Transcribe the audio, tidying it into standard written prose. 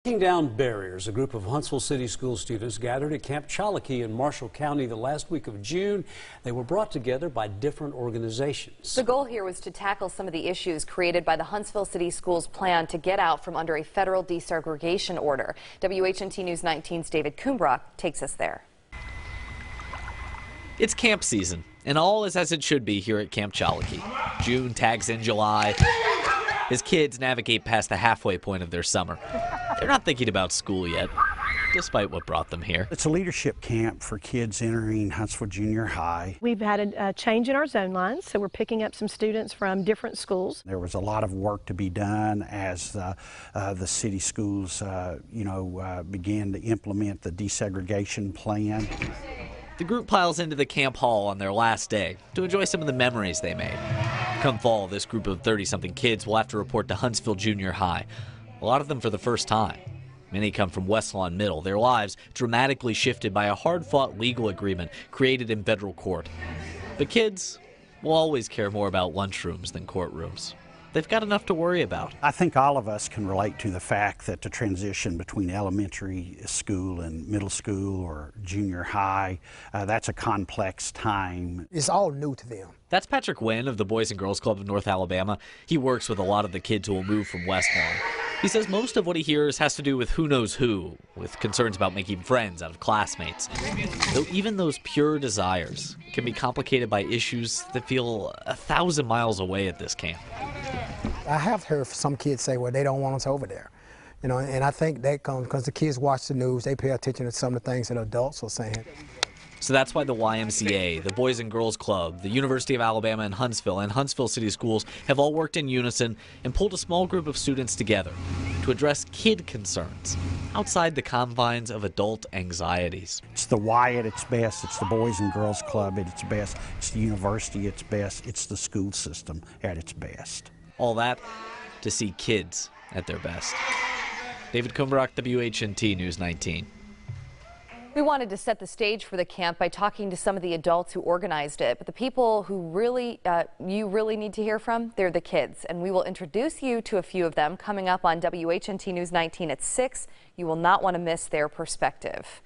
Breaking down barriers, a group of Huntsville City Schools students gathered at Camp Chalakee in Marshall County the last week of June. They were brought together by different organizations. The goal here was to tackle some of the issues created by the Huntsville City Schools plan to get out from under a federal desegregation order. WHNT News 19's David Kumbroch takes us there. It's camp season, and all is as it should be here at Camp Chalakee. June tags in July as kids navigate past the halfway point of their summer. They're not thinking about school yet, despite what brought them here. It's a leadership camp for kids entering Huntsville Junior High. We've had a change in our zone lines, so we're picking up some students from different schools. There was a lot of work to be done as the city schools, began to implement the desegregation plan. The group piles into the camp hall on their last day to enjoy some of the memories they made. Come fall, this group of 30-something kids will have to report to Huntsville Junior High, a lot of them for the first time. Many come from West Lawn Middle, their lives dramatically shifted by a hard-fought legal agreement created in federal court. But kids will always care more about lunchrooms than courtrooms. They've got enough to worry about. I think all of us can relate to the fact that the transition between elementary school and middle school or junior high, that's a complex time. It's all new to them. That's Patrick Wynn of the Boys and Girls Club of North Alabama. He works with a lot of the kids who will move from West Lawn. He says most of what he hears has to do with who knows who, with concerns about making friends out of classmates. Though even those pure desires can be complicated by issues that feel 1,000 miles away at this camp. I have heard some kids say, well, they don't want us over there. And I think that comes because the kids watch the news, they pay attention to some of the things that adults are saying. So that's why the YMCA, the Boys and Girls Club, the University of Alabama in Huntsville, and Huntsville City Schools have all worked in unison and pulled a small group of students together to address kid concerns outside the confines of adult anxieties. It's the Y at its best. It's the Boys and Girls Club at its best. It's the university at its best. It's the school system at its best. All that to see kids at their best. David Kumbroch, WHNT News 19. We wanted to set the stage for the camp by talking to some of the adults who organized it, but the people who you really need to hear from, they're the kids, and we will introduce you to a few of them coming up on WHNT News 19 at 6. You will not want to miss their perspective.